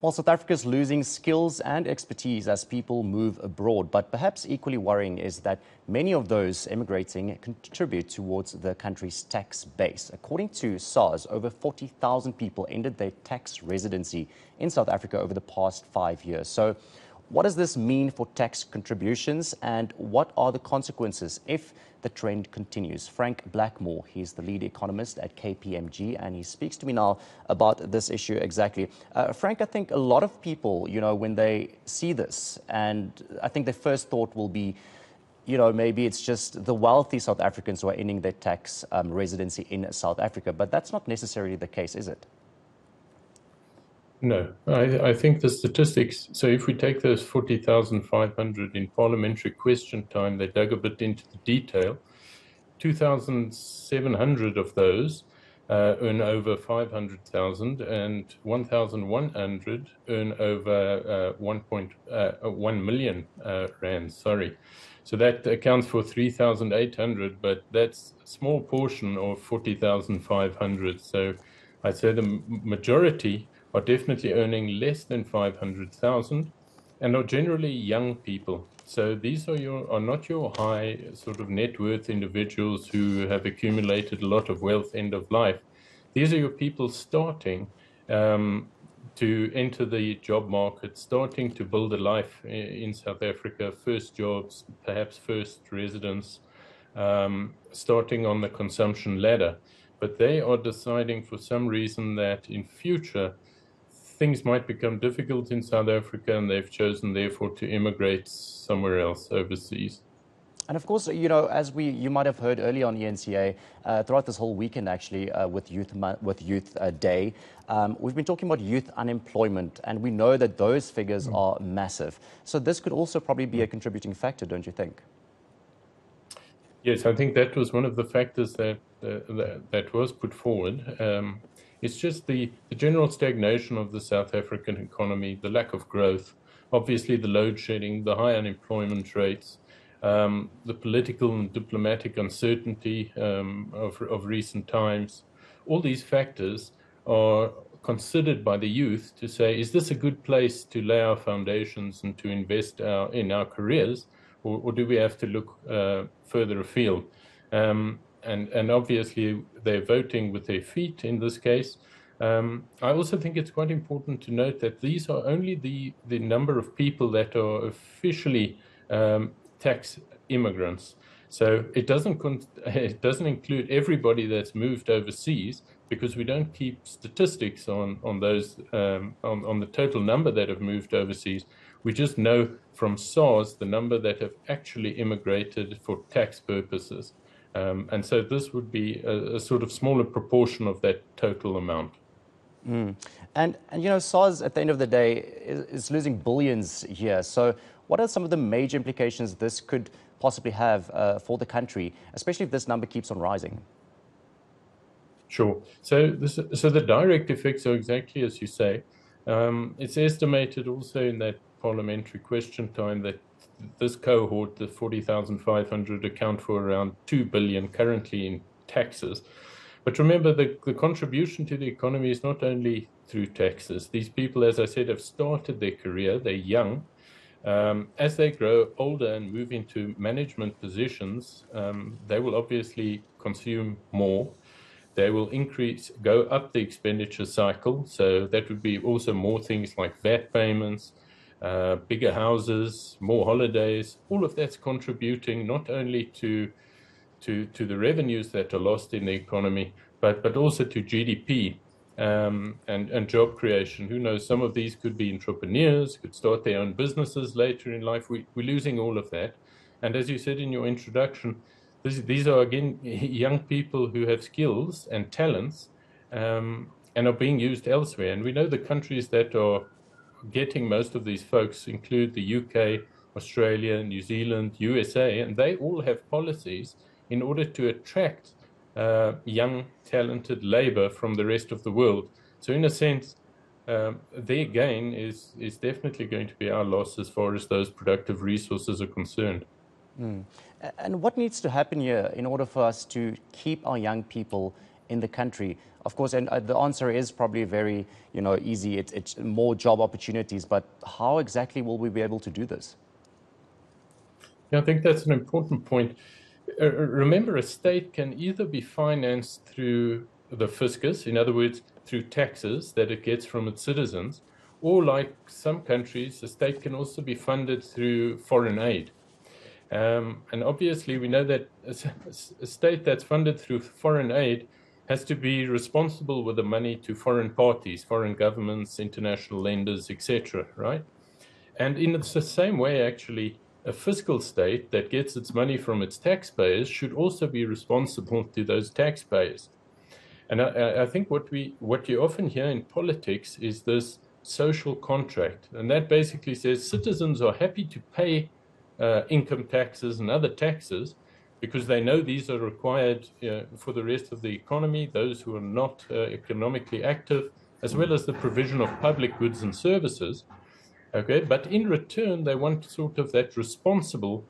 Well, South Africa is losing skills and expertise as people move abroad, but perhaps equally worrying is that many of those emigrating contribute towards the country's tax base. According to SARS, over 40,000 people ended their tax residency in South Africa over the past 5 years. So what does this mean for tax contributions, and what are the consequences if the trend continues? Frank Blackmore, he's the lead economist at KPMG, and he speaks to me now about this issue exactly. Frank, I think a lot of people, when they see this, and I think their first thought will be, maybe it's just the wealthy South Africans who are ending their tax residency in South Africa, but that's not necessarily the case, is it? No, I think the statistics, so if we take those 40,500 in parliamentary question time, they dug a bit into the detail. 2,700 of those earn over 500,000 and 1,100 earn over 1.1 million rand, sorry. So that accounts for 3,800, but that's a small portion of 40,500. So I'd say the majority are definitely earning less than 500,000 and are generally young people. So these are not your high sort of net worth individuals who have accumulated a lot of wealth end of life. These are your people starting to enter the job market, starting to build a life in South Africa, first jobs, perhaps first residence, starting on the consumption ladder. But they are deciding for some reason that in future, things might become difficult in South Africa, and they've chosen, therefore, to immigrate somewhere else overseas. And of course, as you might have heard earlier on eNCA, throughout this whole weekend, actually, with Youth Day, we've been talking about youth unemployment, and we know that those figures are massive. So this could also probably be a contributing factor, don't you think? Yes, I think that was one of the factors that was put forward. It's just the general stagnation of the South African economy, the lack of growth, obviously the load shedding, the high unemployment rates, the political and diplomatic uncertainty of recent times. All these factors are considered by the youth to say, is this a good place to lay our foundations and to invest in our careers, or do we have to look further afield? And obviously they're voting with their feet in this case. I also think it's quite important to note that these are only the number of people that are officially tax immigrants. So it doesn't include everybody that's moved overseas, because we don't keep statistics on those on the total number that have moved overseas. We just know from SARS the number that have actually immigrated for tax purposes. And so this would be a sort of smaller proportion of that total amount. And SARS at the end of the day is losing billions here. So what are some of the major implications this could possibly have for the country, especially if this number keeps on rising? Sure. So the direct effects are exactly as you say. It's estimated also in that parliamentary question time that this cohort, the 40,500, account for around 2 billion currently in taxes. But remember, the contribution to the economy is not only through taxes. These people, as I said, have started their career, they're young. As they grow older and move into management positions, they will obviously consume more. They will go up the expenditure cycle. So that would be also more things like VAT payments, bigger houses, more holidays. All of that's contributing not only to the revenues that are lost in the economy, but also to GDP and job creation. Who knows, some of these could be entrepreneurs, could start their own businesses later in life. We're losing all of that. And as you said in your introduction, these are, again, young people who have skills and talents and are being used elsewhere. And we know the countries that are getting most of these folks include the UK, Australia, New Zealand, USA, and they all have policies in order to attract young, talented labor from the rest of the world. So in a sense, their gain is definitely going to be our loss as far as those productive resources are concerned. And what needs to happen here in order for us to keep our young people in the country? Of course, and the answer is probably very, easy. It's more job opportunities, but how exactly will we be able to do this? Yeah, I think that's an important point. Remember, a state can either be financed through the fiscus, in other words, through taxes that it gets from its citizens, or like some countries, a state can also be funded through foreign aid. And obviously, we know that a state that's funded through foreign aid has to be responsible with the money to foreign parties, foreign governments, international lenders, etc., right? And in the same way, actually, a fiscal state that gets its money from its taxpayers should also be responsible to those taxpayers. And I think what you often hear in politics is this social contract, and that basically says citizens are happy to pay income taxes and other taxes because they know these are required for the rest of the economy, those who are not economically active, as well as the provision of public goods and services. Okay, but in return, they want sort of that responsible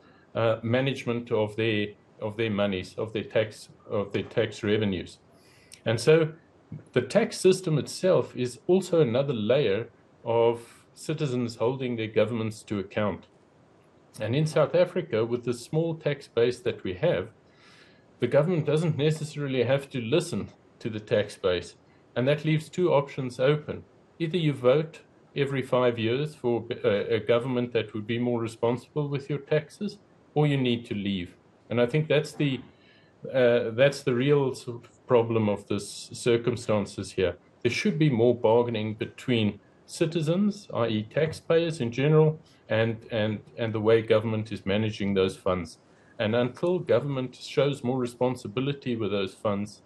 management of their monies, of their tax revenues. And so the tax system itself is also another layer of citizens holding their governments to account. And in South Africa, with the small tax base that we have, the government doesn't necessarily have to listen to the tax base. And that leaves two options open. Either you vote every 5 years for a government that would be more responsible with your taxes, or you need to leave. And I think that's the real sort of problem of this circumstances here. There should be more bargaining between citizens, i.e. taxpayers in general, and the way government is managing those funds. And until government shows more responsibility with those funds,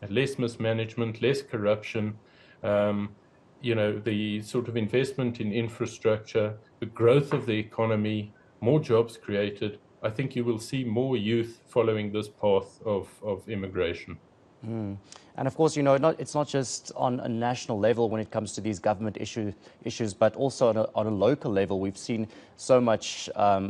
less mismanagement, less corruption, the sort of investment in infrastructure, the growth of the economy, more jobs created, I think you will see more youth following this path of immigration. And of course, it's not just on a national level when it comes to these government issues, but also on a local level. We've seen so much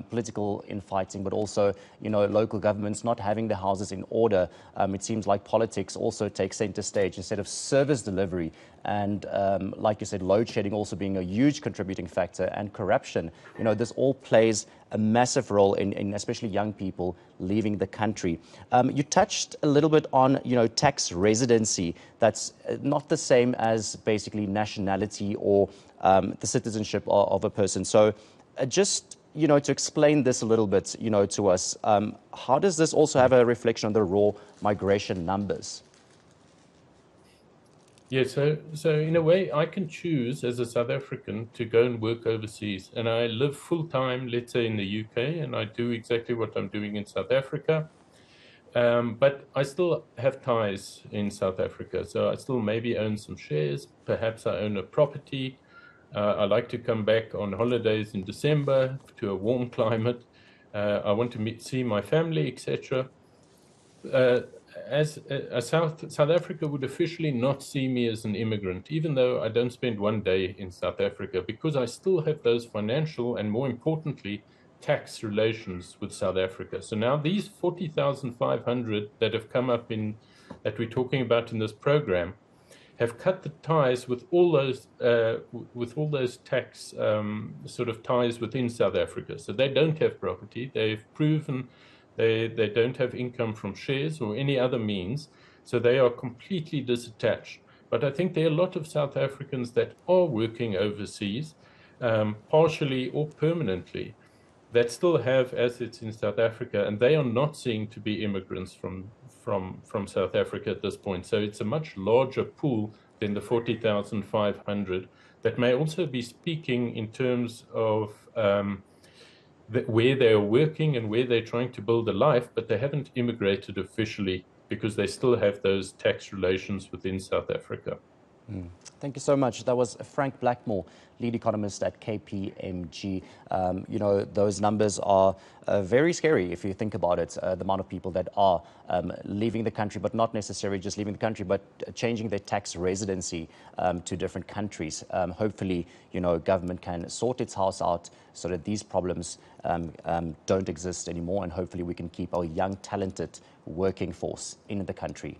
political infighting, but also, local governments not having their houses in order. It seems like politics also takes center stage instead of service delivery. And like you said, load shedding also being a huge contributing factor, and corruption. This all plays a massive role in especially young people leaving the country. You touched a little bit on, tax residency. That's not the same as basically nationality or the citizenship of a person. So just, to explain this a little bit, to us, how does this also have a reflection on the raw migration numbers? Yeah, so in a way, I can choose as a South African to go and work overseas. And I live full-time, let's say, in the UK, and I do exactly what I'm doing in South Africa. But I still have ties in South Africa. So I still maybe own some shares. Perhaps I own a property. I like to come back on holidays in December to a warm climate. I want to see my family, etc. South Africa would officially not see me as an immigrant, even though I don't spend one day in South Africa, because I still have those financial and, more importantly, tax relations with South Africa. So now these 40,500 that have come up that we're talking about in this program have cut the ties with all those tax sort of ties within South Africa. So they don't have property. They've proven they don't have income from shares or any other means, so they are completely disattached. But I think there are a lot of South Africans that are working overseas, partially or permanently, that still have assets in South Africa, and they are not seen to be immigrants from South Africa at this point. So it's a much larger pool than the 40,500 that may also be speaking in terms of where they are working and where they're trying to build a life, but they haven't immigrated officially because they still have those tax relations within South Africa. Thank you so much. That was Frank Blackmore, lead economist at KPMG. Those numbers are very scary if you think about it, the amount of people that are leaving the country, but not necessarily just leaving the country, but changing their tax residency to different countries. Hopefully, government can sort its house out so that these problems don't exist anymore, and hopefully we can keep our young, talented working force in the country.